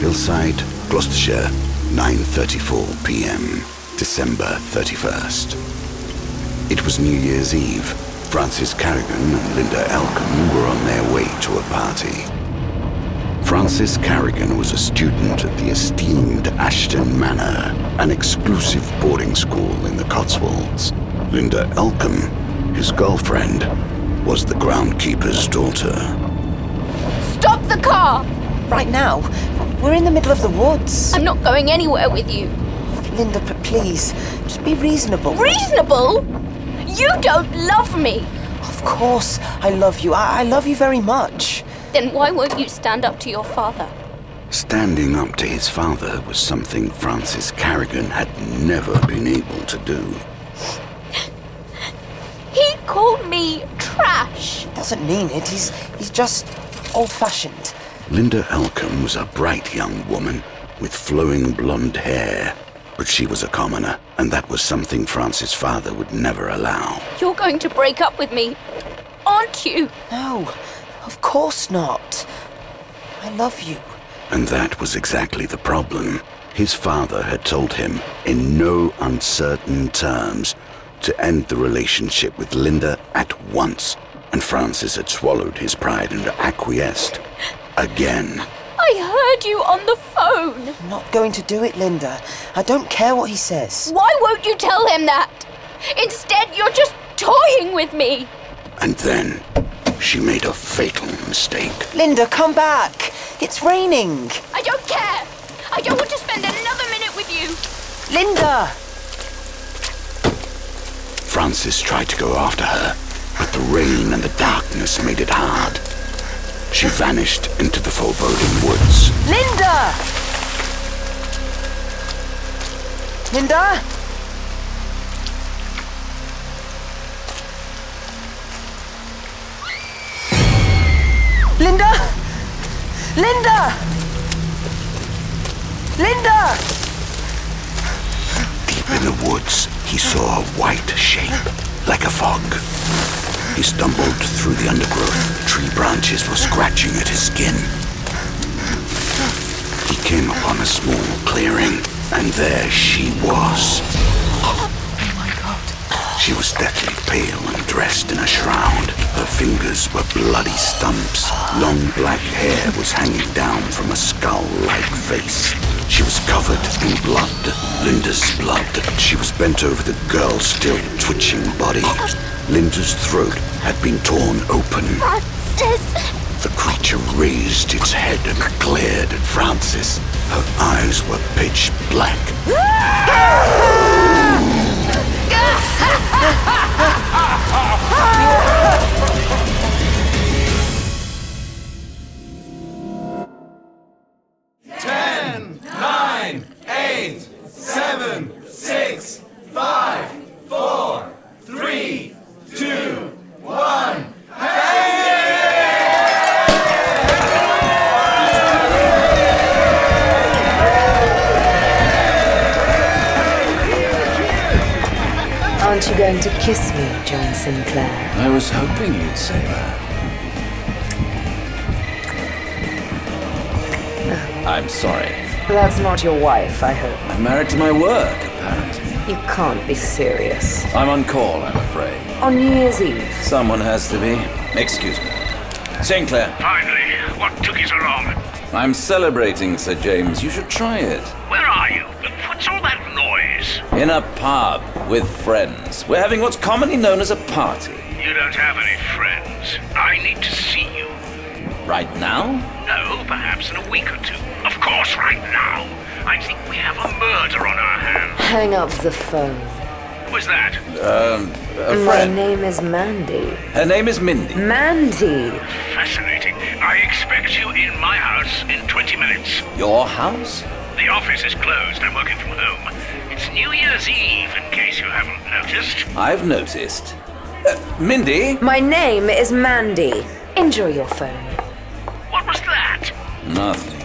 Hillside, Gloucestershire, 9:34 p.m., December 31st. It was New Year's Eve. Francis Carrigan and Linda Elcombe were on their way to a party. Francis Carrigan was a student at the esteemed Ashton Manor, an exclusive boarding school in the Cotswolds. Linda Elcombe, his girlfriend, was the groundkeeper's daughter. Stop the car! Right now? We're in the middle of the woods. I'm not going anywhere with you. Linda, please, just be reasonable. Reasonable? You don't love me! Of course I love you. I love you very much. Then why won't you stand up to your father? Standing up to his father was something Francis Carrigan had never been able to do. He called me trash. Doesn't mean it. He's just old-fashioned. Linda Elcombe was a bright young woman with flowing blonde hair, but she was a commoner, and that was something Francis' father would never allow. You're going to break up with me, aren't you? No, of course not. I love you. And that was exactly the problem. His father had told him, in no uncertain terms, to end the relationship with Linda at once, and Francis had swallowed his pride and acquiesced. Again. I heard you on the phone. I'm not going to do it, Linda. I don't care what he says. Why won't you tell him that? Instead, you're just toying with me. And then, she made a fatal mistake. Linda, come back. It's raining. I don't care. I don't want to spend another minute with you. Linda! Francis tried to go after her, but the rain and the darkness made it hard. She vanished into the foreboding woods. Linda! Linda? Linda! Linda! Linda! Deep in the woods, he saw a white shape, like a fog. He stumbled through the undergrowth. Tree branches were scratching at his skin. He came upon a small clearing, and there she was. Oh my God. She was deathly pale and dressed in a shroud. Her fingers were bloody stumps. Long black hair was hanging down from a skull-like face. She was covered in blood, Linda's blood. She was bent over the girl's still twitching body. Linda's throat had been torn open. Francis! The creature raised its head and glared at Francis. Her eyes were pitch black. 10, 9, 8, 7, 6, 5, 4, 3, 2, 1. Aren't you going to kiss me, John Sinclair? I was hoping you'd say that. I'm sorry. That's not your wife, I hope. I'm married to my work, apparently. You can't be serious. I'm on call, I'm afraid. On New Year's Eve? Someone has to be. Excuse me. Sinclair. Finally, what took you so long? I'm celebrating, Sir James. You should try it. Where are you? What's all that noise? In a pub with friends. We're having what's commonly known as a party. You don't have any friends. I need to see you. Right now? No, perhaps in a week or two. Of course, right now. I think we have a murder on our hands. Hang up the phone. Who is that? A My friend. name is Mandy. Her name is Mindy. Mandy! Fascinating. I expect you in my house in 20 minutes. Your house? The office is closed. I'm working from home. It's New Year's Eve, in case you haven't noticed. I've noticed. Mindy? My name is Mandy. Enjoy your phone. What was that? Nothing.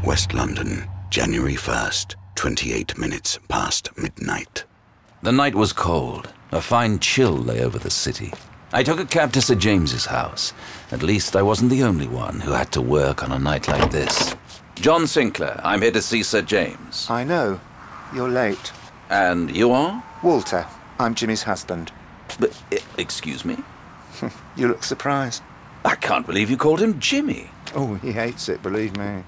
West London, January 1st, 28 minutes past midnight. The night was cold. A fine chill lay over the city. I took a cab to Sir James's house. At least I wasn't the only one who had to work on a night like this. John Sinclair, I'm here to see Sir James. I know. You're late. And you are? Walter. I'm Jimmy's husband. But, excuse me? You look surprised. I can't believe you called him Jimmy. Oh, he hates it, believe me.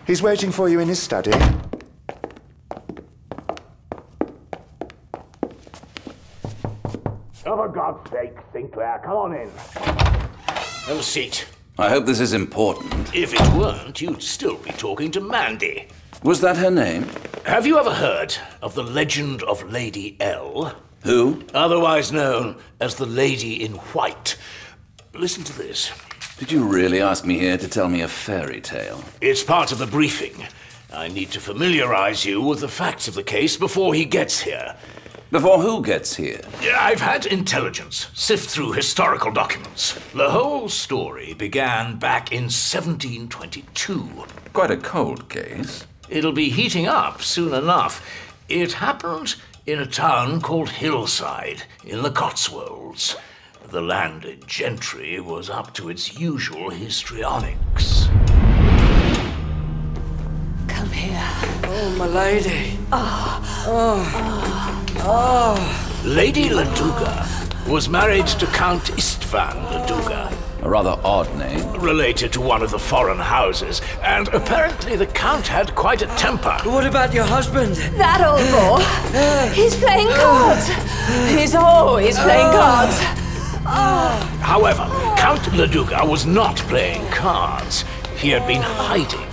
He's waiting for you in his study. Oh, for God's sake, Sinclair, come on in. Have a seat. I hope this is important. If it weren't, you'd still be talking to Mandy. Was that her name? Have you ever heard of the legend of Lady L? Who? Otherwise known as the Lady in White. Listen to this. Did you really ask me here to tell me a fairy tale? It's part of the briefing. I need to familiarize you with the facts of the case before he gets here. Before who gets here? I've had intelligence sift through historical documents. The whole story began back in 1722. Quite a cold case. It'll be heating up soon enough. It happened in a town called Hillside in the Cotswolds. The landed gentry was up to its usual histrionics. Come here. Oh, my lady. Lady Laduga was married to Count Istvan Laduga, A rather odd name. related to one of the foreign houses, and apparently the Count had quite a temper. What about your husband? That old bore. He's playing cards. He's always playing cards. However, Count Laduga was not playing cards. He had been hiding.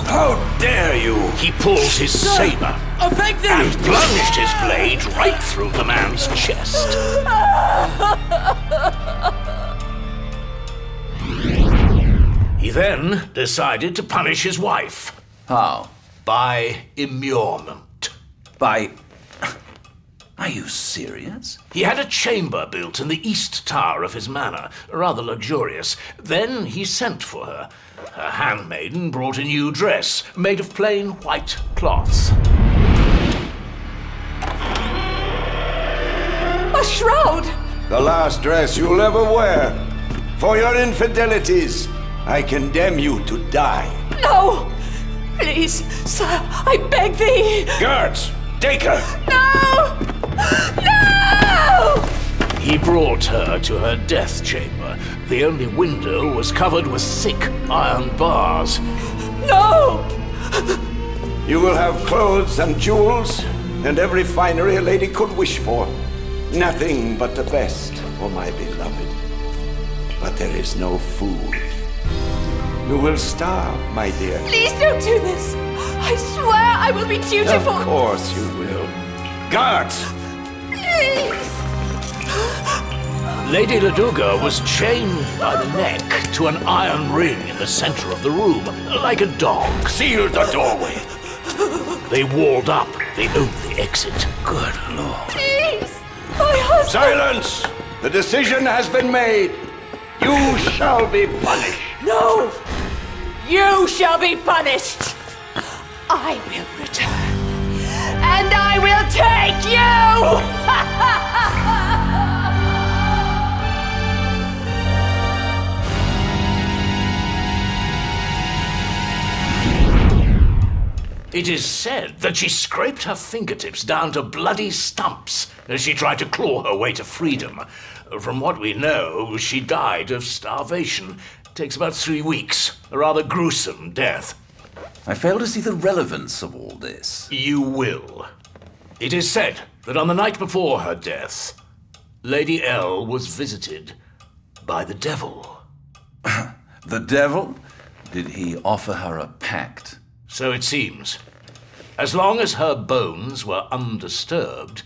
How dare you! He pulled his saber I beg thee! and plunged his blade right through the man's chest. He then decided to punish his wife How? by immurement. By... Are you serious? He had a chamber built in the east tower of his manor, rather luxurious. Then he sent for her. Her handmaiden brought a new dress, made of plain white cloth. A shroud. The last dress you'll ever wear. For your infidelities, I condemn you to die. No. Please, sir, I beg thee. Guards, take her! No! No! He brought her to her death chamber. The only window was covered with thick iron bars. No! You will have clothes and jewels, and every finery a lady could wish for. Nothing but the best for my beloved. But there is no food. You will starve, my dear. Please don't do this. I swear I will be dutiful. Of course you will. Guards! Please. Lady Laduga was chained by the neck to an iron ring in the center of the room, like a dog. Seal the doorway. They walled up the only exit. Good Lord. Please. My husband. Silence! The decision has been made. You shall be punished. No. You shall be punished. I will return. And I will take you! It is said that she scraped her fingertips down to bloody stumps as she tried to claw her way to freedom. From what we know, she died of starvation. It takes about 3 weeks. A rather gruesome death. I fail to see the relevance of all this. You will. It is said that on the night before her death, Lady L was visited by the devil. The devil? Did he offer her a pact? So it seems. As long as her bones were undisturbed,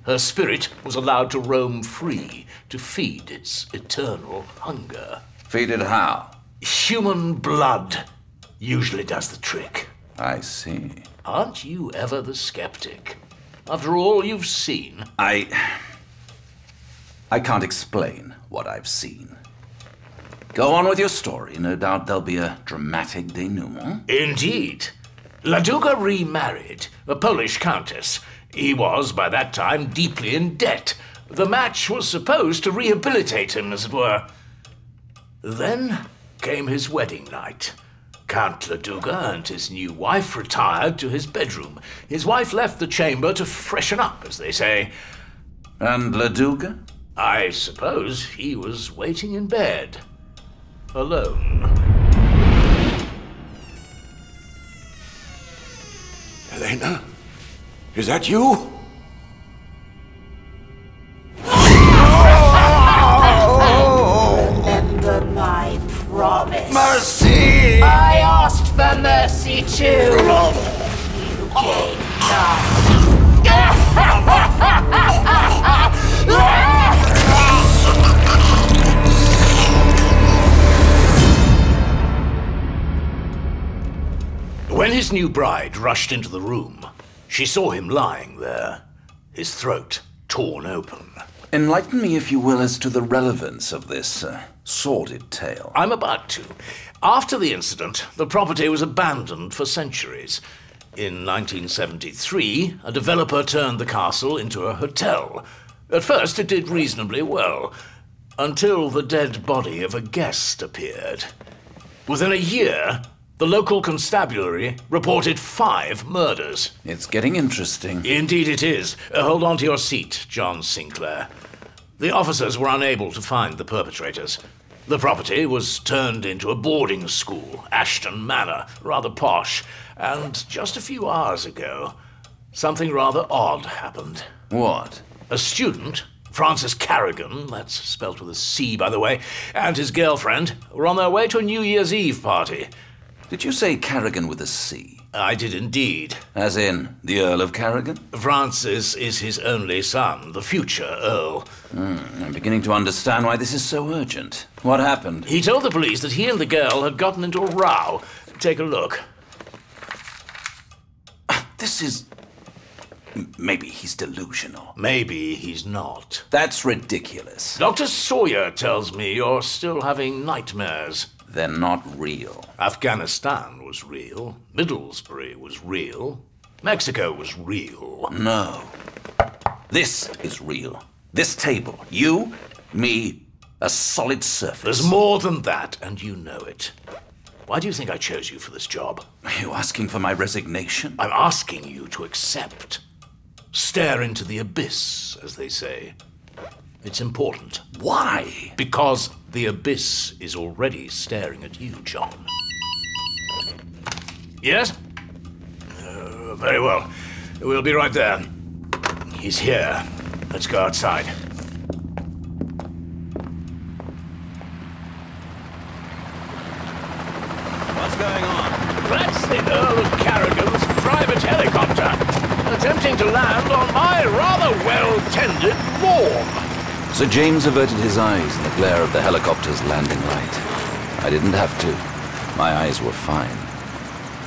her spirit was allowed to roam free to feed its eternal hunger. Feed it how? Human blood usually does the trick. I see. Aren't you ever the skeptic? After all you've seen. I can't explain what I've seen. Go on with your story. No doubt there'll be a dramatic denouement. Indeed. Laduga remarried a Polish countess. He was, by that time, deeply in debt. The match was supposed to rehabilitate him, as it were. Then came his wedding night. Count Laduga and his new wife retired to his bedroom. His wife left the chamber to freshen up, as they say. And Laduga? I suppose he was waiting in bed. Alone. Helena? Is that you? Remember my promise. Mercy! I asked for mercy too. You gave When his new bride rushed into the room, she saw him lying there, his throat torn open. Enlighten me, if you will, as to the relevance of this sordid tale. I'm about to. After the incident, the property was abandoned for centuries. In 1973, a developer turned the castle into a hotel. At first, it did reasonably well, until the dead body of a guest appeared. Within a year, the local constabulary reported 5 murders. It's getting interesting. Indeed it is. Hold on to your seat, John Sinclair. The officers were unable to find the perpetrators. The property was turned into a boarding school, Ashton Manor, rather posh. And just a few hours ago, something rather odd happened. What? A student, Francis Carrigan, that's spelt with a C, by the way, and his girlfriend were on their way to a New Year's Eve party. Did you say Carrigan with a C? I did indeed. As in, the Earl of Carrigan? Francis is his only son, the future Earl. I'm beginning to understand why this is so urgent. What happened? He told the police that he and the girl had gotten into a row. Take a look. This is... Maybe he's delusional. Maybe he's not. That's ridiculous. Dr. Sawyer tells me you're still having nightmares. They're not real. Afghanistan was real. Middlesbrough was real. Mexico was real. No. This is real. This table. You, me, a solid surface. There's more than that, and you know it. Why do you think I chose you for this job? Are you asking for my resignation? I'm asking you to accept. Stare into the abyss, as they say. It's important. Why? Because the abyss is already staring at you, John. Yes? Very well. We'll be right there. He's here. Let's go outside. What's going on? That's the Earl of Carrigan's private helicopter, attempting to land on my rather well-tended lawn. Sir James averted his eyes in the glare of the helicopter's landing light. I didn't have to. My eyes were fine.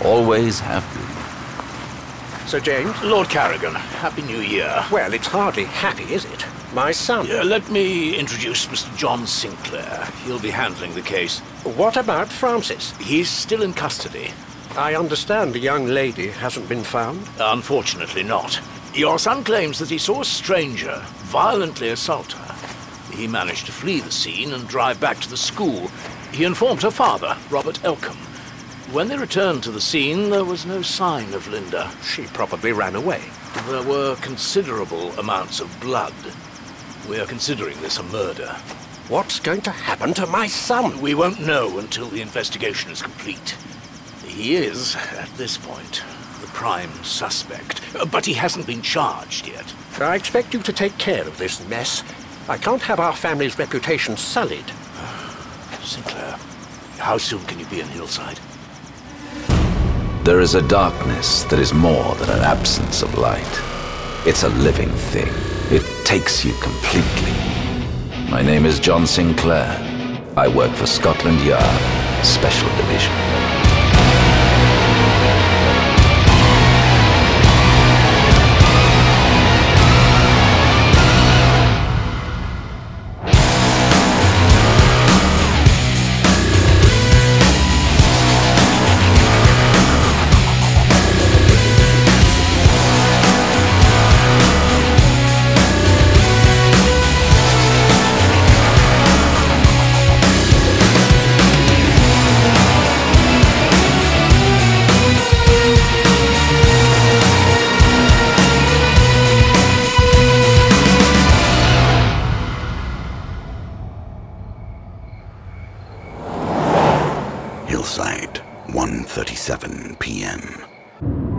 Always have been. Sir James? Lord Carrigan, Happy New Year. Well, it's hardly happy, is it? My son. Let me introduce Mr. John Sinclair. He'll be handling the case. What about Francis? He's still in custody. I understand the young lady hasn't been found? Unfortunately not. Your son claims that he saw a stranger violently assault her. He managed to flee the scene and drive back to the school. He informed her father, Robert Elcombe. When they returned to the scene, there was no sign of Linda. She probably ran away. There were considerable amounts of blood. We are considering this a murder. What's going to happen to my son? We won't know until the investigation is complete. He is, at this point, the prime suspect, but he hasn't been charged yet. I expect you to take care of this mess. I can't have our family's reputation sullied. Sinclair, how soon can you be in Hillside? There is a darkness that is more than an absence of light. It's a living thing. It takes you completely. My name is John Sinclair. I work for Scotland Yard, Special Division.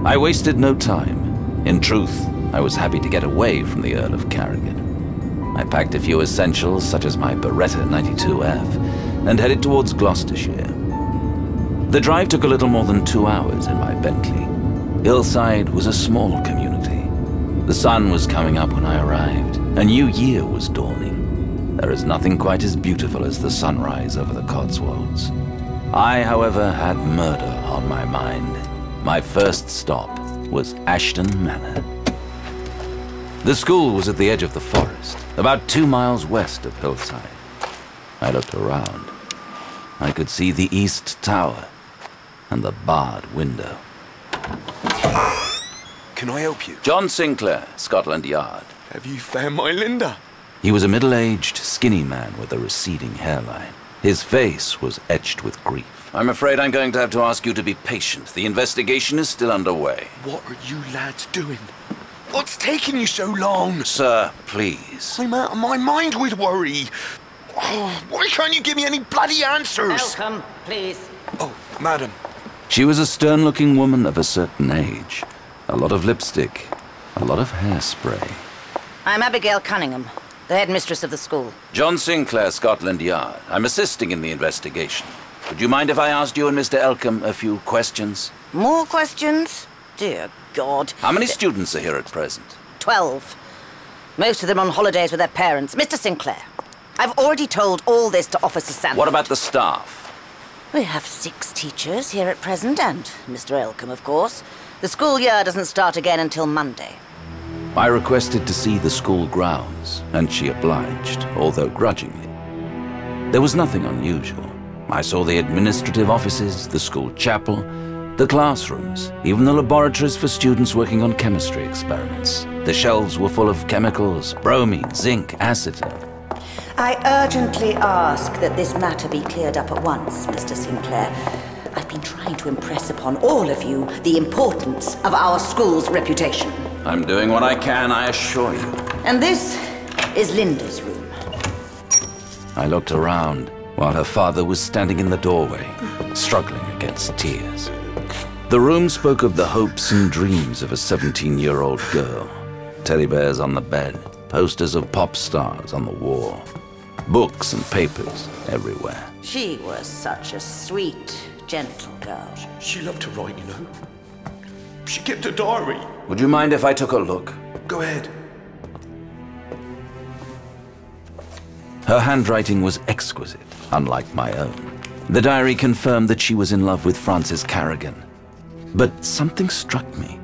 I wasted no time. In truth, I was happy to get away from the Earl of Carrigan. I packed a few essentials, such as my Beretta 92F, and headed towards Gloucestershire. The drive took a little more than 2 hours in my Bentley. Hillside was a small community. The sun was coming up when I arrived. A new year was dawning. There is nothing quite as beautiful as the sunrise over the Cotswolds. I, however, had murder on my mind. My first stop was Ashton Manor. The school was at the edge of the forest, about 2 miles west of Hillside. I looked around. I could see the East Tower and the barred window. Can I help you? John Sinclair, Scotland Yard. Have you found my Linda? He was a middle-aged, skinny man with a receding hairline. His face was etched with grief. I'm afraid I'm going to have to ask you to be patient. The investigation is still underway. What are you lads doing? What's taking you so long? Sir, please. I'm out of my mind with worry. Oh, why can't you give me any bloody answers? Welcome, please. Oh, madam. She was a stern-looking woman of a certain age. A lot of lipstick, a lot of hairspray. I'm Abigail Cunningham, the headmistress of the school. John Sinclair, Scotland Yard. I'm assisting in the investigation. Would you mind if I asked you and Mr. Elcombe a few questions? More questions? Dear God. How many students are here at present? 12. Most of them on holidays with their parents. Mr. Sinclair, I've already told all this to Officer Sanford. What about the staff? We have 6 teachers here at present, and Mr. Elcombe, of course. The school year doesn't start again until Monday. I requested to see the school grounds, and she obliged, although grudgingly. There was nothing unusual. I saw the administrative offices, the school chapel, the classrooms, even the laboratories for students working on chemistry experiments. The shelves were full of chemicals, bromine, zinc, acetone. I urgently ask that this matter be cleared up at once, Mr. Sinclair. I've been trying to impress upon all of you the importance of our school's reputation. I'm doing what I can, I assure you. And this is Linda's room. I looked around while her father was standing in the doorway, struggling against tears. The room spoke of the hopes and dreams of a 17-year-old girl. Teddy bears on the bed, posters of pop stars on the wall, books and papers everywhere. She was such a sweet, gentle girl. She loved to write, you know. She kept a diary. Would you mind if I took a look? Go ahead. Her handwriting was exquisite, unlike my own. The diary confirmed that she was in love with Francis Carrigan. But something struck me.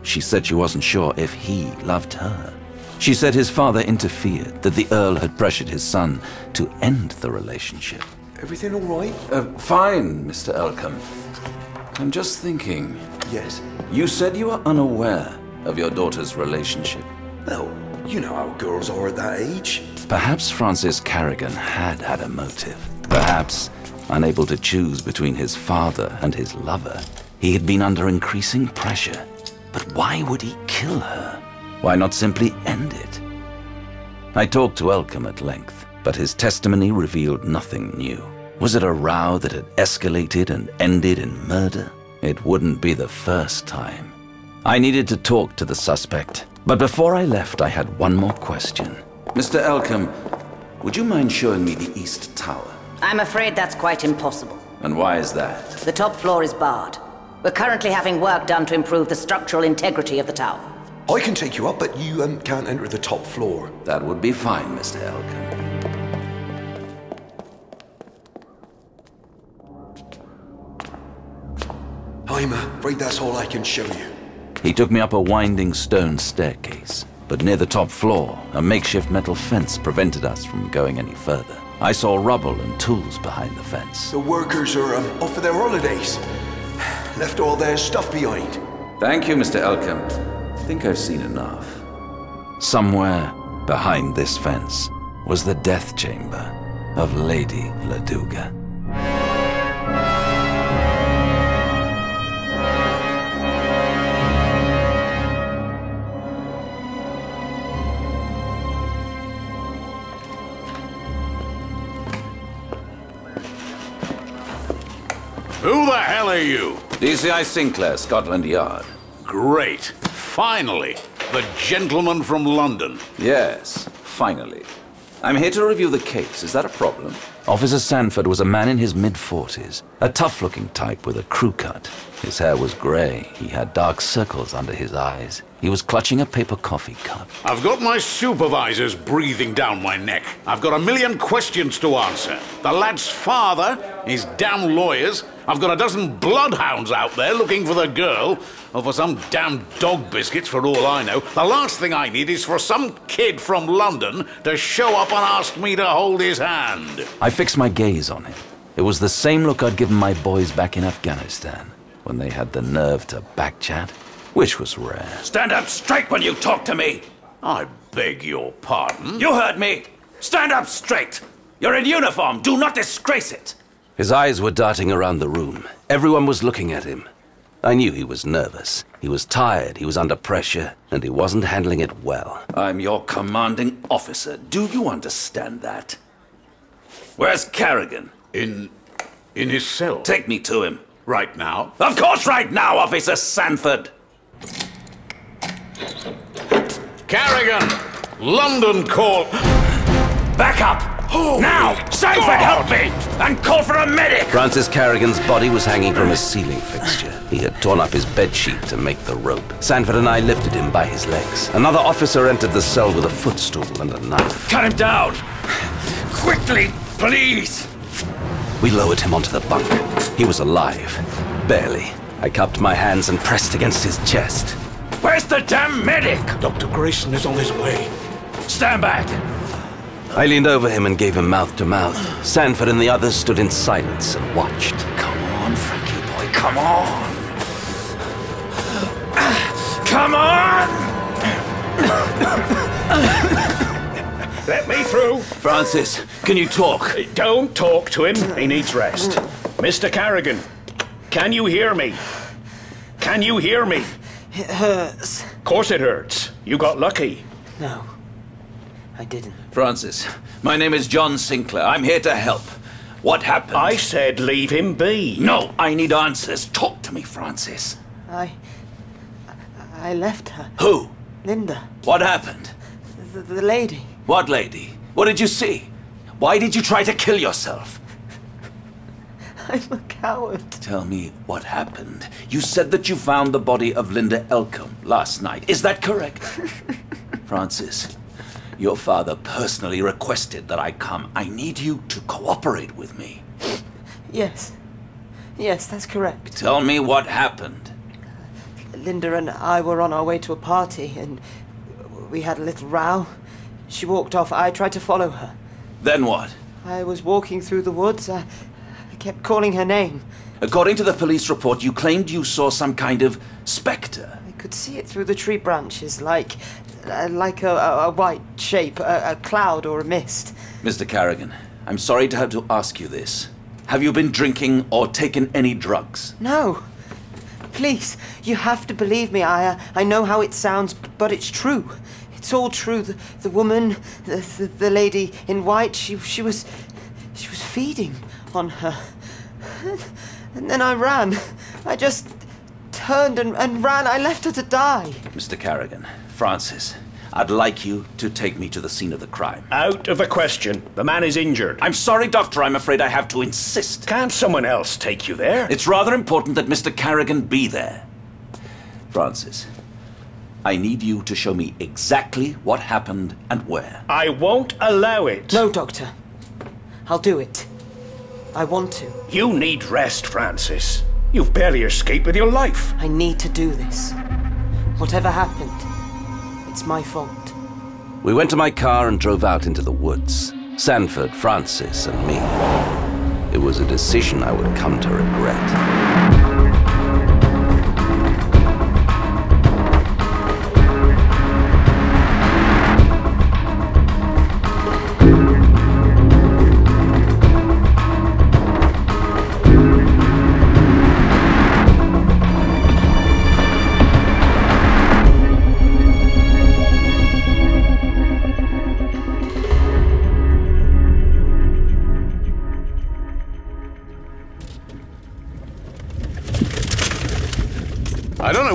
She said she wasn't sure if he loved her. She said his father interfered, that the Earl had pressured his son to end the relationship. Everything all right? Fine, Mr. Elcombe. I'm just thinking. Yes? You said you were unaware of your daughter's relationship. Well, you know how girls are at that age. Perhaps Francis Carrigan had a motive. Perhaps, unable to choose between his father and his lover, he had been under increasing pressure. But why would he kill her? Why not simply end it? I talked to Elcombe at length, but his testimony revealed nothing new. Was it a row that had escalated and ended in murder? It wouldn't be the first time. I needed to talk to the suspect, but before I left, I had one more question. Mr. Elcombe, would you mind showing me the East Tower? I'm afraid that's quite impossible. And why is that? The top floor is barred. We're currently having work done to improve the structural integrity of the tower. I can take you up, but you can't enter the top floor. That would be fine, Mr. Elcombe. I'm afraid that's all I can show you. He took me up a winding stone staircase, but near the top floor, a makeshift metal fence prevented us from going any further. I saw rubble and tools behind the fence. The workers are off for their holidays. Left all their stuff behind. Thank you, Mr. Elcombe. I think I've seen enough. Somewhere behind this fence was the death chamber of Lady Laduga. Who the hell are you? DCI Sinclair, Scotland Yard. great. Finally, the gentleman from London. Yes, finally. I'm here to review the case. Is that a problem? Officer Sanford was a man in his mid-40s, a tough-looking type with a crew cut. His hair was grey. He had dark circles under his eyes. He was clutching a paper coffee cup. I've got my supervisors breathing down my neck. I've got a million questions to answer. The lad's father, his damn lawyers. I've got a dozen bloodhounds out there looking for the girl, or for some damn dog biscuits for all I know. The last thing I need is for some kid from London to show up and ask me to hold his hand. I fixed my gaze on him. It was the same look I'd given my boys back in Afghanistan, when they had the nerve to backchat, which was rare. Stand up straight when you talk to me! I beg your pardon? You heard me! Stand up straight! You're in uniform! Do not disgrace it! His eyes were darting around the room. Everyone was looking at him. I knew he was nervous. He was tired, he was under pressure, and he wasn't handling it well. I'm your commanding officer. Do you understand that? Where's Carrigan? In his cell. Take me to him. Right now? Of course right now, Officer Sanford! Carrigan! London call! Back up! Now! Sanford, help me! And call for a medic! Francis Carrigan's body was hanging from a ceiling fixture. He had torn up his bedsheet to make the rope. Sanford and I lifted him by his legs. Another officer entered the cell with a footstool and a knife. Cut him down! Quickly, please! We lowered him onto the bunk. He was alive. Barely. I cupped my hands and pressed against his chest. Where's the damn medic? Dr. Grayson is on his way. Stand back! I leaned over him and gave him mouth to mouth. Sanford and the others stood in silence and watched. Come on, Frankie boy, come on! Come on! Let me through. Francis, can you talk? Don't talk to him. He needs rest. Mr. Carrigan, can you hear me? Can you hear me? It hurts. Of course it hurts. You got lucky. No, I didn't. Francis, my name is John Sinclair. I'm here to help. What happened? I said leave him be. No, I need answers. Talk to me, Francis. I left her. Who? Linda. What happened? The lady. What lady? What did you see? Why did you try to kill yourself? I'm a coward. Tell me what happened. You said that you found the body of Linda Elcombe last night. Is that correct? Francis, your father personally requested that I come. I need you to cooperate with me. Yes. Yes, that's correct. Tell me what happened. Linda and I were on our way to a party, and we had a little row. She walked off. I tried to follow her. Then what? I was walking through the woods. I kept calling her name. According to the police report, you claimed you saw some kind of spectre. I could see it through the tree branches, like a white shape, a cloud or a mist. Mr. Carrigan, I'm sorry to have to ask you this. Have you been drinking or taken any drugs? No. Please, you have to believe me. I know how it sounds, but it's true. It's all true. The woman, the lady in white, she was feeding on her. And then I ran. I just turned and ran. I left her to die. Mr. Carrigan, Francis, I'd like you to take me to the scene of the crime. Out of the question. The man is injured. I'm sorry, Doctor. I'm afraid I have to insist. Can't someone else take you there? It's rather important that Mr. Carrigan be there. Francis, I need you to show me exactly what happened and where. I won't allow it. No, Doctor. I'll do it. I want to. You need rest, Francis. You've barely escaped with your life. I need to do this. Whatever happened, it's my fault. We went to my car and drove out into the woods. Sanford, Francis, and me. It was a decision I would come to regret.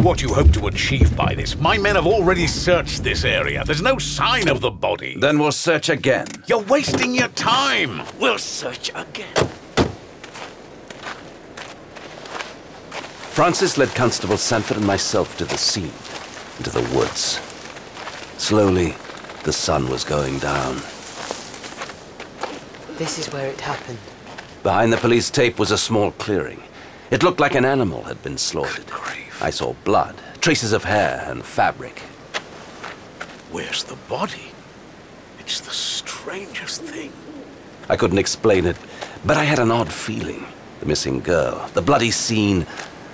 what you hope to achieve by this. My men have already searched this area. There's no sign of the body. Then we'll search again. You're wasting your time. We'll search again. Francis led Constable Sanford and myself to the scene, into the woods. Slowly, the sun was going down. This is where it happened. Behind the police tape was a small clearing. It looked like an animal had been slaughtered. I saw blood, traces of hair and fabric. Where's the body? It's the strangest thing. I couldn't explain it, but I had an odd feeling. The missing girl, the bloody scene,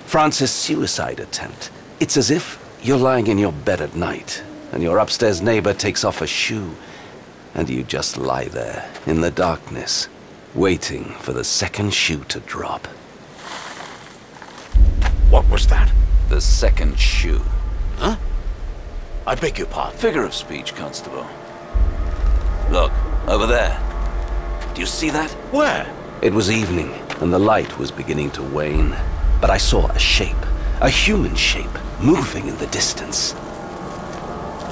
Francis' suicide attempt. It's as if you're lying in your bed at night, and your upstairs neighbor takes off a shoe, and you just lie there, in the darkness, waiting for the second shoe to drop. What was that? The second shoe. Huh? I beg your pardon. Figure of speech, Constable. Look, over there. Do you see that? Where? It was evening, and the light was beginning to wane. But I saw a shape, a human shape, moving in the distance.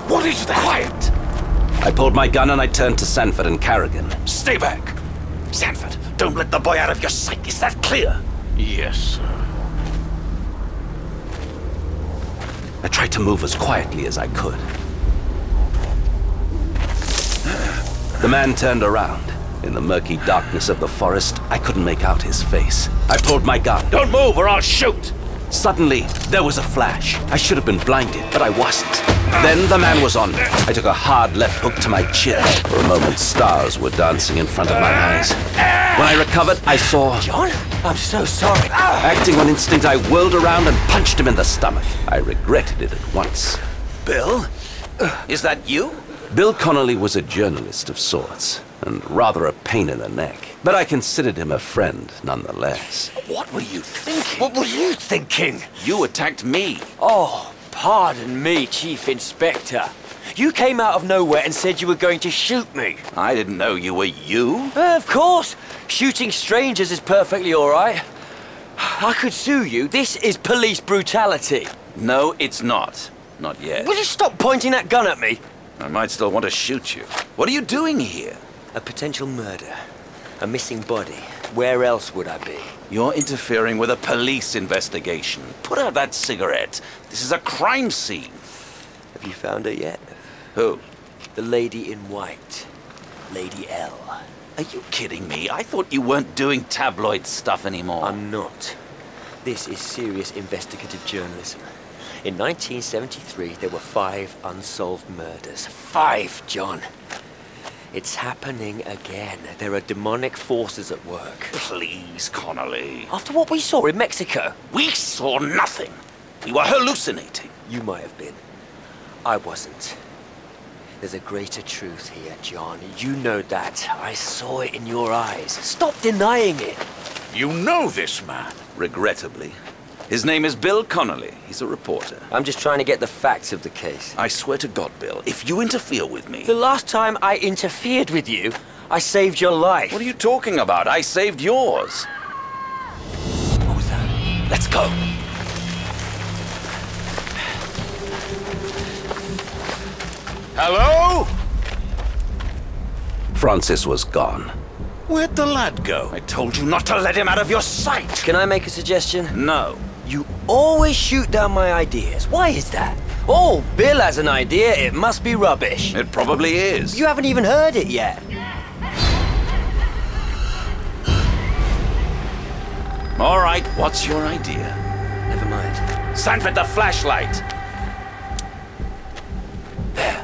What is that? Quiet! I pulled my gun and I turned to Sanford and Carrigan. Stay back! Sanford, don't let the boy out of your sight. Is that clear? Yes, sir. I tried to move as quietly as I could. The man turned around. In the murky darkness of the forest, I couldn't make out his face. I pulled my gun. Don't move or I'll shoot! Suddenly, there was a flash. I should have been blinded, but I wasn't. Then the man was on me. I took a hard left hook to my chin. For a moment, stars were dancing in front of my eyes. When I recovered, I saw... John? I'm so sorry. Acting on instinct, I whirled around and punched him in the stomach. I regretted it at once. Bill? Is that you? Bill Connolly was a journalist of sorts, and rather a pain in the neck. But I considered him a friend, nonetheless. What were you thinking? What were you thinking? You attacked me. Oh, pardon me, Chief Inspector. You came out of nowhere and said you were going to shoot me. I didn't know you were you. Of course. Shooting strangers is perfectly all right. I could sue you. This is police brutality. No, it's not. Not yet. Will you stop pointing that gun at me? I might still want to shoot you. What are you doing here? A potential murder. A missing body. Where else would I be? You're interfering with a police investigation. Put out that cigarette. This is a crime scene. Have you found her yet? Who? The lady in white. Lady L. Are you kidding me? I thought you weren't doing tabloid stuff anymore. I'm not. This is serious investigative journalism. In 1973, there were 5 unsolved murders. 5, John. It's happening again. There are demonic forces at work. Please, Connolly. After what we saw in Mexico. We saw nothing. We were hallucinating. You might have been. I wasn't. There's a greater truth here, John. You know that. I saw it in your eyes. Stop denying it. You know this man. Regrettably. His name is Bill Connolly. He's a reporter. I'm just trying to get the facts of the case. I swear to God, Bill, if you interfere with me... The last time I interfered with you, I saved your life. What are you talking about? I saved yours. What was that? Let's go. Hello? Francis was gone. Where'd the lad go? I told you not to let him out of your sight. Can I make a suggestion? No. You always shoot down my ideas. Why is that? Oh, Bill has an idea. It must be rubbish. It probably is. You haven't even heard it yet. All right, what's your idea? Never mind. Sanford, the flashlight. There.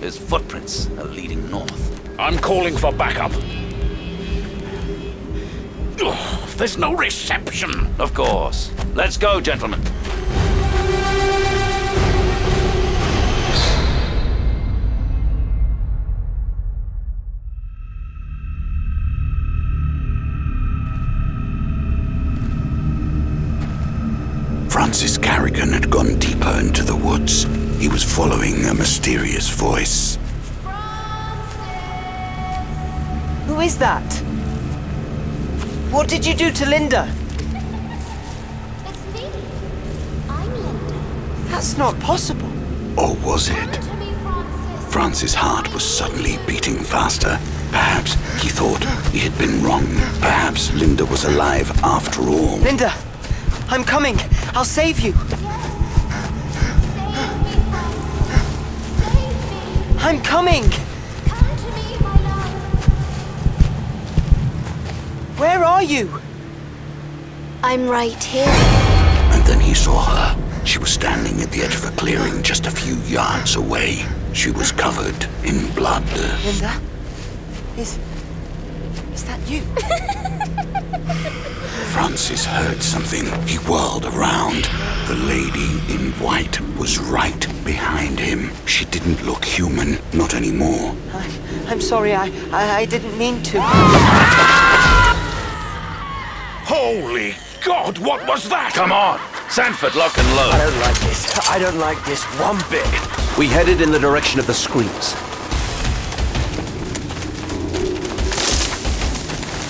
His footprints are leading north. I'm calling for backup. Ugh, there's no reception. Of course. Let's go, gentlemen. Francis Carrigan had gone deeper into the woods. He was following a mysterious voice. Who is that? What did you do to Linda? It's me. I'm Linda. That's not possible. Or was it? Francis' heart was suddenly beating faster. Perhaps he thought he had been wrong. Perhaps Linda was alive after all. Linda, I'm coming. I'll save you. I'm coming. Where are you? I'm right here. And then he saw her. She was standing at the edge of a clearing just a few yards away. She was covered in blood. Linda? Is that you? Francis heard something. He whirled around. The lady in white was right behind him. She didn't look human, not anymore. I'm sorry, I didn't mean to. Holy God, what was that? Come on! Sanford, lock and load. I don't like this. I don't like this one bit. We headed in the direction of the screams.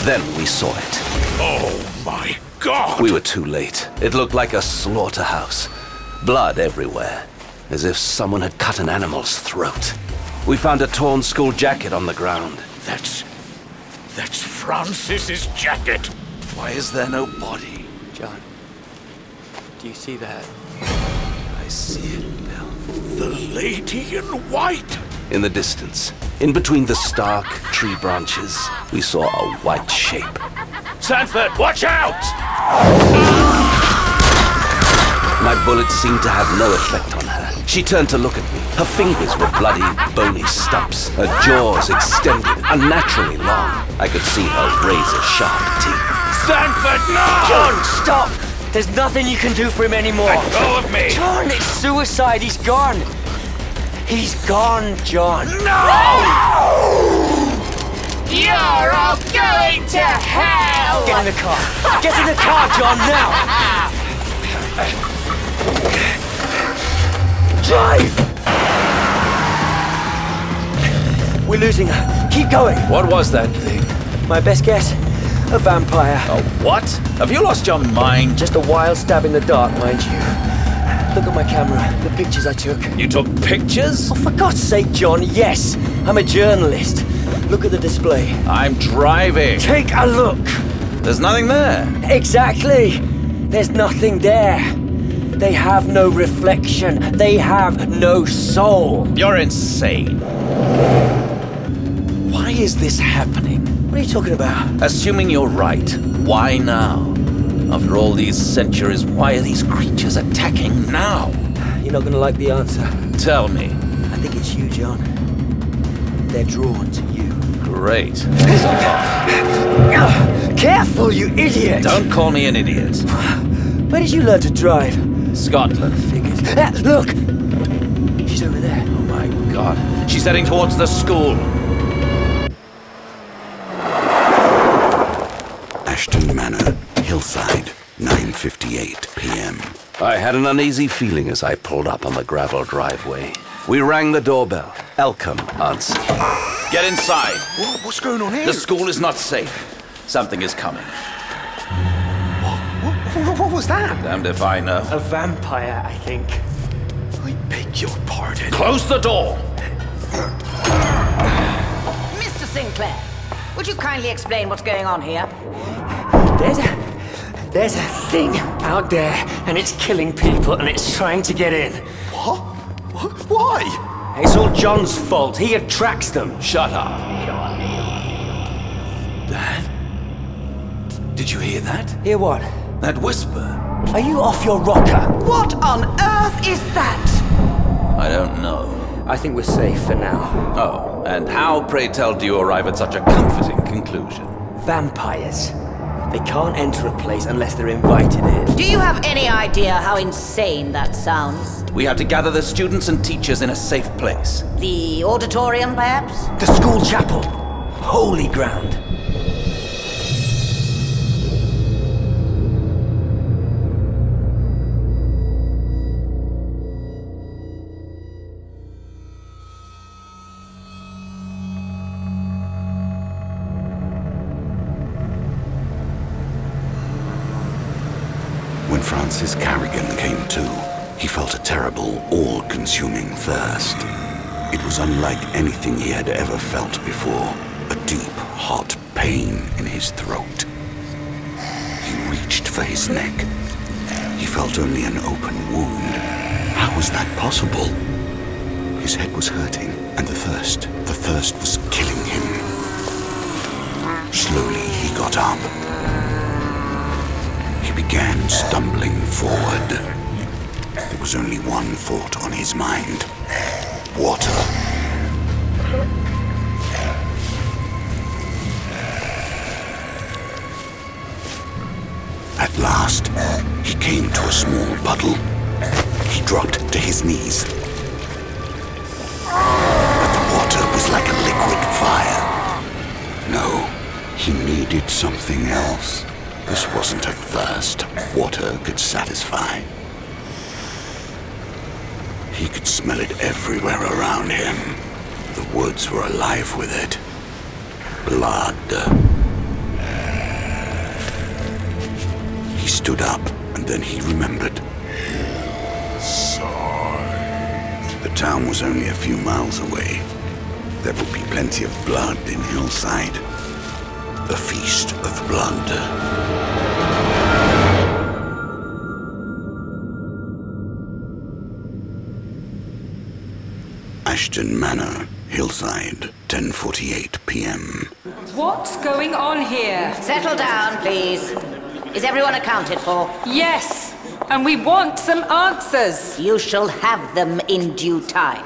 Then we saw it. Oh my God! We were too late. It looked like a slaughterhouse. Blood everywhere, as if someone had cut an animal's throat. We found a torn school jacket on the ground. That's Francis's jacket. Why is there no body? John, do you see that? I see it, Bill. The lady in white. In the distance, in between the stark tree branches, we saw a white shape. Sanford, watch out! My bullet seemed to have no effect on her. She turned to look at me. Her fingers were bloody, bony stumps. Her jaws extended, unnaturally long. I could see her razor-sharp teeth. Sanford, no! John, stop! There's nothing you can do for him anymore. Let go of me! John, it's suicide. He's gone. He's gone, John. No! You're all going to hell! Get in the car. Get in the car, John, now! Drive! We're losing her. Keep going. What was that thing? My best guess, a vampire. A what? Have you lost your mind? Just a wild stab in the dark, mind you. Look at my camera, the pictures I took. You took pictures? Oh, for God's sake, John, yes. I'm a journalist. Look at the display. I'm driving. Take a look. There's nothing there. Exactly. There's nothing there. They have no reflection. They have no soul. You're insane. Why is this happening? What are you talking about? Assuming you're right, why now? After all these centuries, why are these creatures attacking now? You're not gonna like the answer. Tell me. I think it's you, John. They're drawn to you. Great. Thanks a lot. Careful, you idiot! Don't call me an idiot. Where did you learn to drive? Scotland. Figures. Look! She's over there. Oh my God. She's heading towards the school. Ashton Manor, Hillside, 9:58 p.m. I had an uneasy feeling as I pulled up on the gravel driveway. We rang the doorbell. Elcom answered. Get inside. What's going on here? The school is not safe. Something is coming. What was that? Damned if I know. A vampire, I think. I beg your pardon. Close the door! Mr. Sinclair, would you kindly explain what's going on here? There's a thing out there, and it's killing people, and it's trying to get in. What? Why? It's all John's fault. He attracts them. Shut up. Dad? Did you hear that? Hear what? That whisper. Are you off your rocker? What on earth is that? I don't know. I think we're safe for now. Oh, and how, pray tell, do you arrive at such a comforting conclusion? Vampires. They can't enter a place unless they're invited in. Do you have any idea how insane that sounds? We have to gather the students and teachers in a safe place. The auditorium, perhaps? The school chapel. Holy ground. When Francis Carrigan came to, He felt a terrible, all-consuming thirst. It was unlike anything he had ever felt before. A deep, hot pain in his throat. He reached for his neck. He felt only an open wound. How was that possible? His head was hurting, and the thirst was killing him. Slowly, he got up. He began stumbling forward. There was only one thought on his mind. Water. At last, he came to a small puddle. He dropped to his knees. But the water was like a liquid fire. No, he needed something else. This wasn't a thirst water could satisfy. He could smell it everywhere around him. The woods were alive with it. Blood. He stood up, and then he remembered. The town was only a few miles away. There would be plenty of blood in Hillside. The feast of blood. Ashton Manor, Hillside, 10:48 p.m. What's going on here? Settle down, please. Is everyone accounted for? Yes, and we want some answers. You shall have them in due time.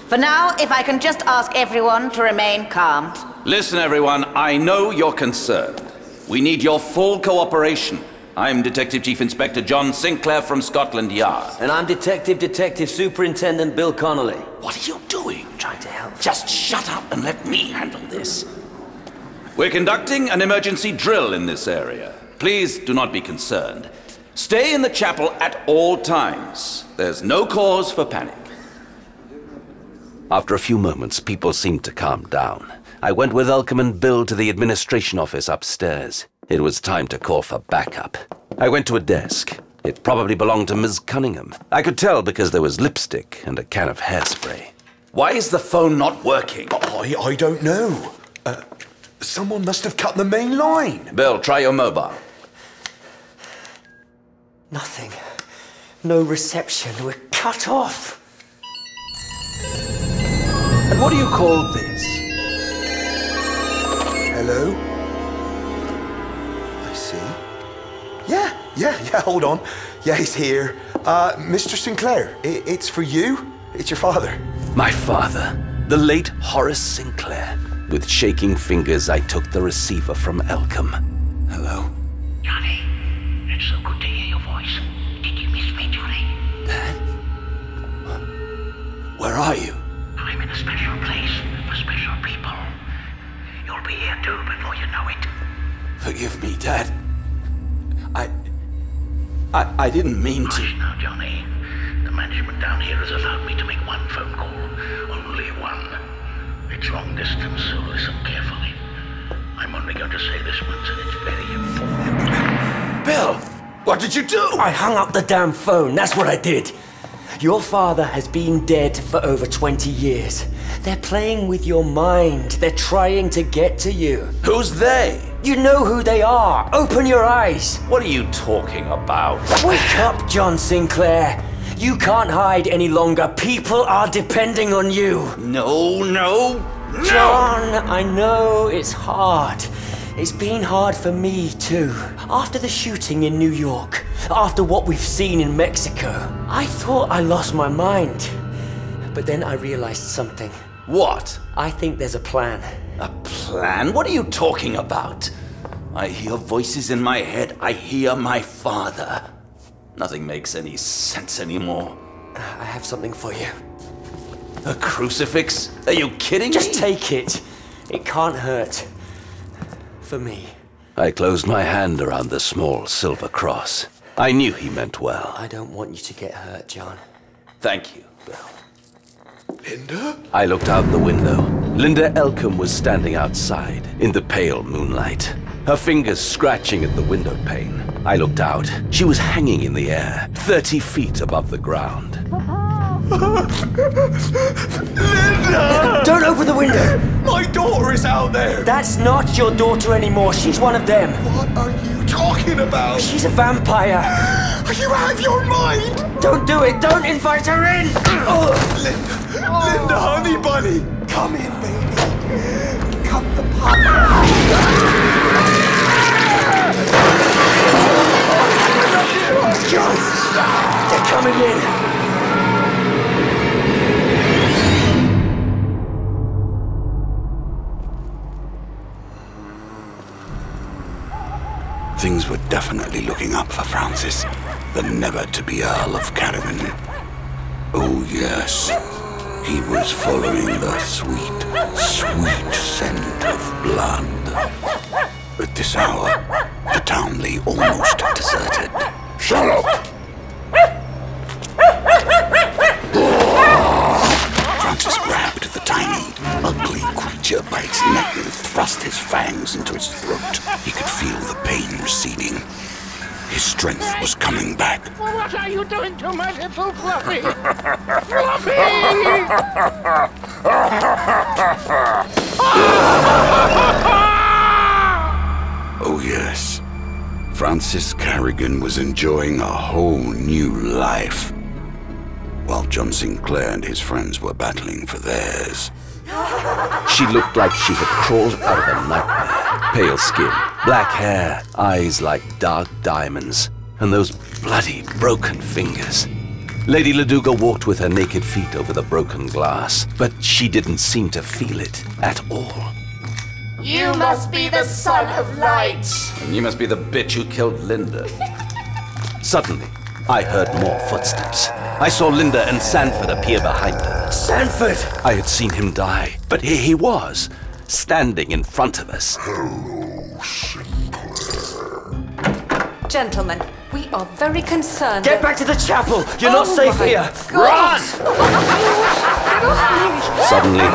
For now, if I can just ask everyone to remain calm. Listen, everyone, I know you're concerned. We need your full cooperation. I'm Detective Chief Inspector John Sinclair from Scotland Yard. And I'm Detective Superintendent Bill Connolly. What are you doing? Trying to help. Just shut up and let me handle this. We're conducting an emergency drill in this area. Please do not be concerned. Stay in the chapel at all times. There's no cause for panic. After a few moments, people seemed to calm down. I went with Elcom and Bill to the administration office upstairs. It was time to call for backup. I went to a desk. It probably belonged to Ms. Cunningham. I could tell because there was lipstick and a can of hairspray. Why is the phone not working? I don't know. Someone must have cut the main line. Bill, try your mobile. Nothing. No reception. We're cut off. And what do you call this? Hello? I see. Yeah, hold on. Yeah, he's here. Mr. Sinclair, it's for you? It's your father. My father, the late Horace Sinclair. With shaking fingers, I took the receiver from Elcom. Hello? Johnny, it's so good to hear your voice. Did you miss me, Johnny? Dad? Where are you? I'm in a special place for special people. You'll be here too before you know it. Forgive me, Dad. I didn't mean to. Hush now, Johnny. The management down here has allowed me to make one phone call. Only one. It's long distance, so listen carefully. I'm only going to say this once, and it's very important. Bill! What did you do? I hung up the damn phone, that's what I did. Your father has been dead for over 20 years. They're playing with your mind. They're trying to get to you. Who's they? You know who they are. Open your eyes. What are you talking about? Wake up, John Sinclair. You can't hide any longer. People are depending on you. No. John, I know it's hard. It's been hard for me too. After the shooting in New York, after what we've seen in Mexico, I thought I lost my mind. But then I realized something. What? I think there's a plan. A plan? What are you talking about? I hear voices in my head. I hear my father. Nothing makes any sense anymore. I have something for you. A crucifix? Are you kidding me? Just take it. It can't hurt. For me. I closed my hand around the small silver cross. I knew he meant well. I don't want you to get hurt, John. Thank you, Bill. Linda? I looked out the window. Linda Elcom was standing outside in the pale moonlight. her fingers scratching at the window pane. I looked out. She was hanging in the air, 30 feet above the ground. Linda! Don't open the window! My daughter is out there! That's not your daughter anymore. She's one of them. What are you talking about? She's a vampire. Are you out of your mind? Don't do it! Don't invite her in! Linda, honey bunny! Come in, baby. Come to Papa. John! They're coming in! Things were definitely looking up for Francis, the never-to-be Earl of Carrigan. Oh yes, he was following the sweet, sweet scent of blood. At this hour, the town lay almost deserted. Shut up! Francis grabbed the tiny, ugly creature by its neck and thrust his fangs into its throat. He could feel the pain receding. His strength was coming back. What are you doing to my little Fluffy? Fluffy! Oh yes, Francis Carrigan was enjoying a whole new life, while John Sinclair and his friends were battling for theirs. She looked like she had crawled out of a nightmare. Pale skin, black hair, eyes like dark diamonds, and those bloody broken fingers. Lady Laduga walked with her naked feet over the broken glass, but she didn't seem to feel it at all. You must be the son of light. And you must be the bitch who killed Linda. Suddenly, I heard more footsteps. I saw Linda and Sanford appear behind her. Sanford! I had seen him die, but here he was, standing in front of us. Hello, Sinclair. Gentlemen, we are very concerned. Get back to the chapel! You're not safe here! God. Run! Suddenly,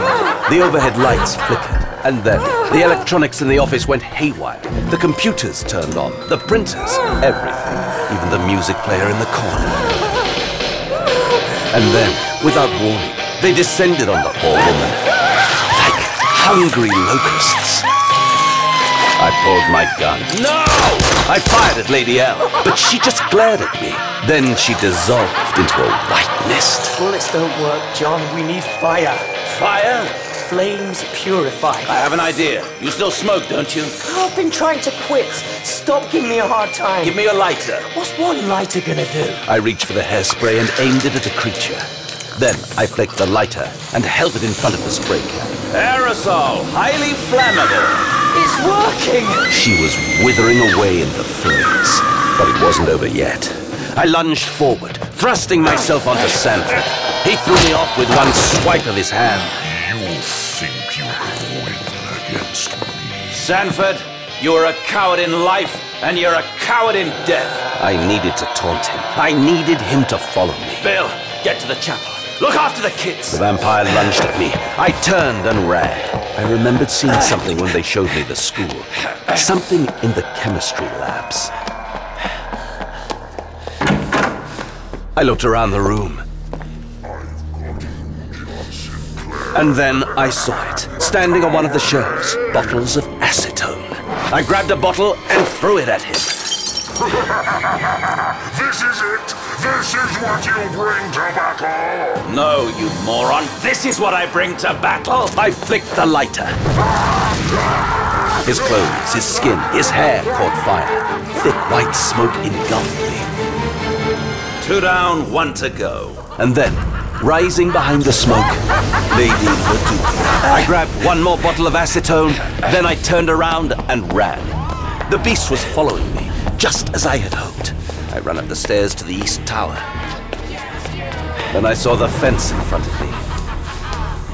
the overhead lights flickered, and then the electronics in the office went haywire. The computers turned on, the printers, everything, even the music player in the corner. And then, without warning, they descended on the poor woman, like hungry locusts. I pulled my gun. No! I fired at Lady L, but she just glared at me. Then she dissolved into a white mist. Bullets don't work, John. We need fire. Fire? Flames purify. I have an idea. You still smoke, don't you? I've been trying to quit. Stop giving me a hard time. Give me a lighter. What's one lighter gonna do? I reached for the hairspray and aimed it at the creature. Then I flicked the lighter and held it in front of the spray can. Aerosol, highly flammable. It's working! She was withering away in the flames, but it wasn't over yet. I lunged forward, thrusting myself onto Sanford. He threw me off with one swipe of his hand. You think you can win against me? Sanford, you are a coward in life, and you're a coward in death. I needed to taunt him. I needed him to follow me. Bill, get to the chapel. Look after the kids. The vampire lunged at me. I turned and ran. I remembered seeing something when they showed me the school. Something in the chemistry labs. I looked around the room. And then I saw it, standing on one of the shelves. Bottles of acetone. I grabbed a bottle and threw it at him. This is it! This is what you bring to battle! No, you moron. This is what I bring to battle. I flicked the lighter. His clothes, his skin, his hair caught fire. Thick white smoke engulfed me. 2 down, 1 to go. And then, rising behind the smoke, Lady Laduga. I grabbed one more bottle of acetone, then I turned around and ran. The beast was following me, just as I had hoped. I ran up the stairs to the east tower. Then I saw the fence in front of me.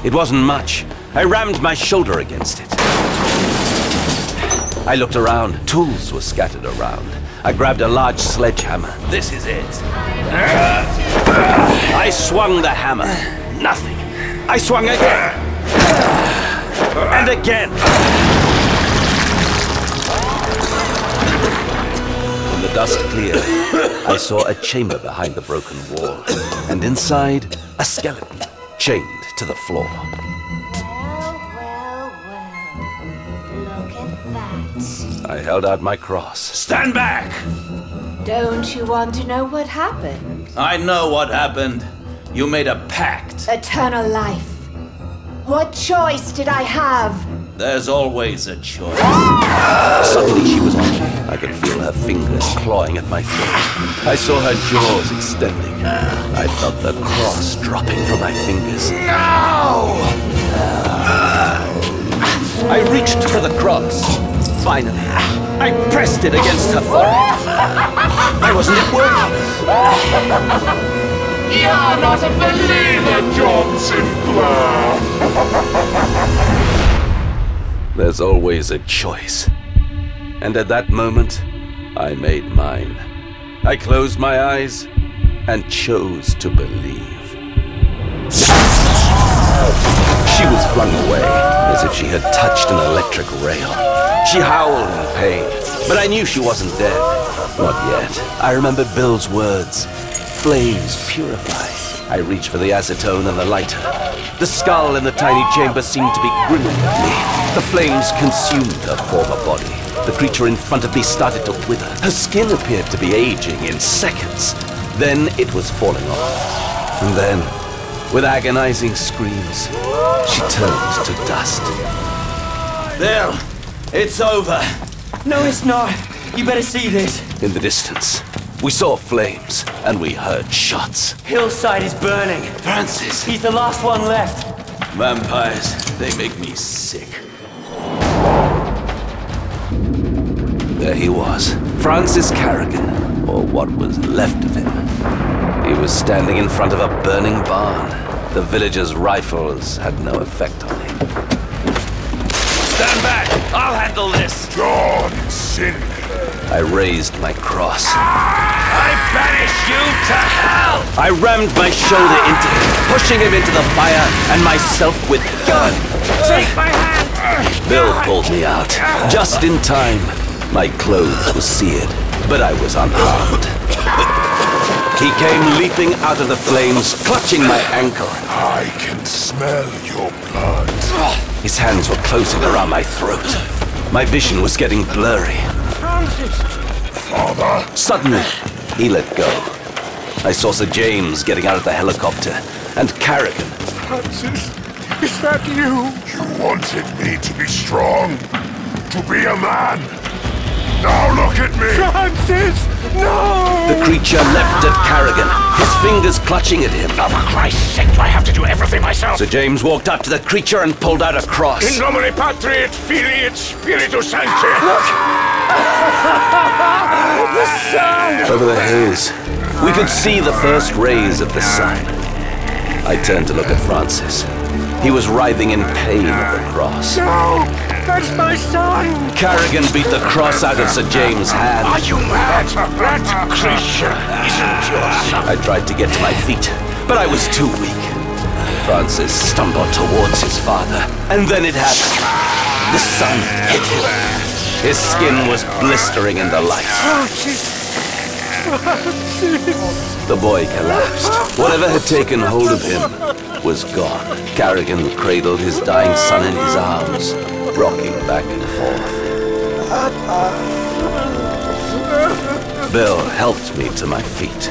It wasn't much. I rammed my shoulder against it. I looked around. Tools were scattered around. I grabbed a large sledgehammer. This is it. I swung the hammer. Nothing. I swung again. And again. When the dust cleared, I saw a chamber behind the broken wall, and inside, a skeleton chained to the floor. Look at that. I held out my cross. Stand back! Don't you want to know what happened? I know what happened. You made a pact. Eternal life. What choice did I have? There's always a choice. Suddenly she was on me. I could feel her fingers clawing at my throat. I saw her jaws extending. I felt the cross dropping from my fingers. No! I reached for the cross. Finally, I pressed it against her forehead. Why wasn't it working? You're not a believer, John Sinclair! There's always a choice. And at that moment, I made mine. I closed my eyes and chose to believe. She was flung away, as if she had touched an electric rail. She howled in pain, but I knew she wasn't dead. Not yet. I remembered Bill's words. Flames purify. I reached for the acetone and the lighter. The skull in the tiny chamber seemed to be grinning at me. The flames consumed her former body. The creature in front of me started to wither. Her skin appeared to be aging in seconds. Then it was falling off. And then, with agonizing screams, she turned to dust. Bill, it's over. No, it's not. You better see this. In the distance, we saw flames, and we heard shots. Hillside is burning. Francis. He's the last one left. Vampires, they make me sick. There he was, Francis Carrigan, or what was left of him. He was standing in front of a burning barn. The villagers' rifles had no effect on him. Stand back! I'll handle this! John Sinclair! I raised my cross. I banish you to hell! I rammed my shoulder into him, pushing him into the fire, and myself with him. God, take my hand! Bill pulled me out, just in time. My clothes were seared, but I was unharmed. He came leaping out of the flames, clutching my ankle. I can smell your blood. His hands were closing around my throat. My vision was getting blurry. Francis! Father? Suddenly, he let go. I saw Sir James getting out of the helicopter, and Carrigan. Francis, is that you? You wanted me to be strong, to be a man. Now look at me! Francis! No! The creature leapt at Carrigan, his fingers clutching at him. Oh, for Christ's sake, do I have to do everything myself? Sir James walked up to the creature and pulled out a cross. In nomine Patri et Filii et Spiritus Sancti. Look! The sun! Over the hills, we could see the first rays of the sun. I turned to look at Francis. He was writhing in pain at the cross. No! That's my son! Carrigan beat the cross out of Sir James' hand. Are you mad? That creature isn't your son. I tried to get to my feet, but I was too weak. Francis stumbled towards his father, and then it happened. The sun hit him. His skin was blistering in the light. Francis! The boy collapsed. Whatever had taken hold of him was gone. Carrigan cradled his dying son in his arms, rocking back and forth. Bill helped me to my feet.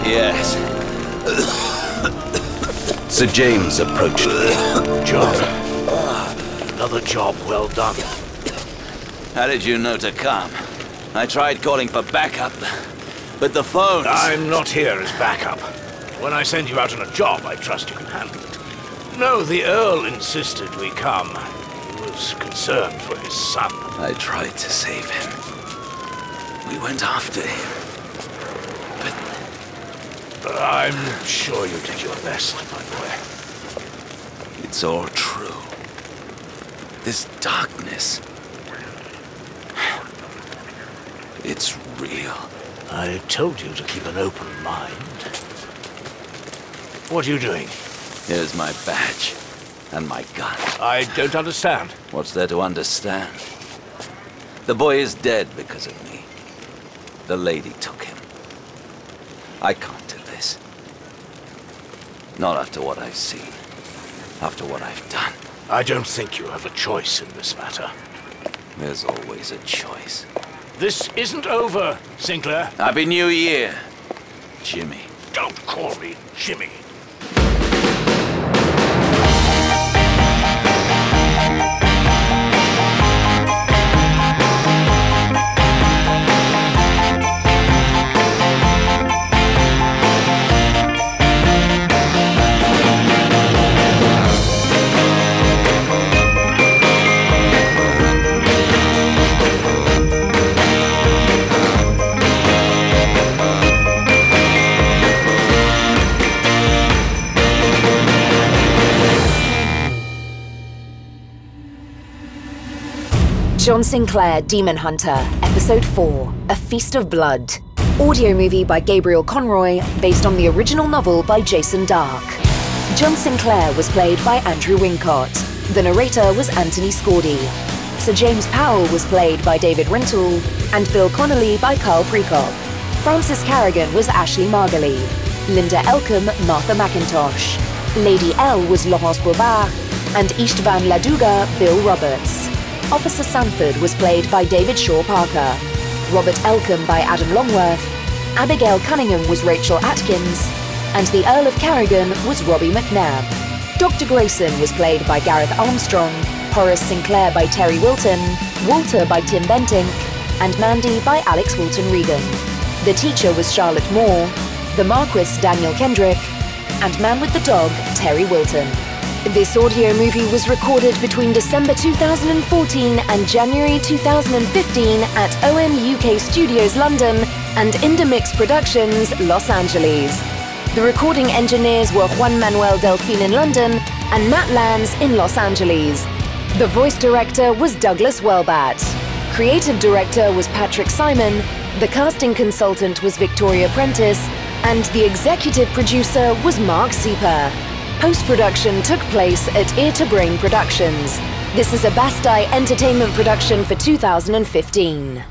Yes. Sir James approached me. John, another job well done. How did you know to come? I tried calling for backup, but the phones... I'm not here as backup. When I send you out on a job, I trust you can handle it. No, the Earl insisted we come. He was concerned for his son. I tried to save him. We went after him. But I'm sure you did your best, my boy. It's all true. This darkness... It's real. I told you to keep an open mind. What are you doing? Here's my badge. And my gun. I don't understand. What's there to understand? The boy is dead because of me. The lady took him. I can't do this. Not after what I've seen. After what I've done. I don't think you have a choice in this matter. There's always a choice. This isn't over, Sinclair. Happy New Year, Jimmy. Don't call me Jimmy. John Sinclair, Demon Hunter, Episode 4, A Feast of Blood. Audio movie by Gabriel Conroy, based on the original novel by Jason Dark. John Sinclair was played by Andrew Wincott. The narrator was Anthony Scordi. Sir James Powell was played by David Rintoul, and Bill Connolly by Carl Prekop. Frances Carrigan was Ashley Margoley. Linda Elcombe, Martha McIntosh. Lady L was Laurence Bouvard, and Istvan Laduga, Bill Roberts. Officer Sanford was played by David Shaw Parker, Robert Elcombe by Adam Longworth, Abigail Cunningham was Rachel Atkins, and the Earl of Carrigan was Robbie McNabb. Dr. Grayson was played by Gareth Armstrong, Horace Sinclair by Terry Wilton, Walter by Tim Bentinck, and Mandy by Alex Walton Regan. The teacher was Charlotte Moore, the Marquis Daniel Kendrick, and Man with the Dog Terry Wilton. This audio movie was recorded between December 2014 and January 2015 at OM UK Studios London and Indamix Productions Los Angeles. The recording engineers were Juan Manuel Delfin in London and Matt Lanz in Los Angeles. The voice director was Douglas Welbat. Creative director was Patrick Simon, the casting consultant was Victoria Prentice, and the executive producer was Mark Sieper. Post-production took place at Ear to Brain Productions. This is a Basti Entertainment production for 2015.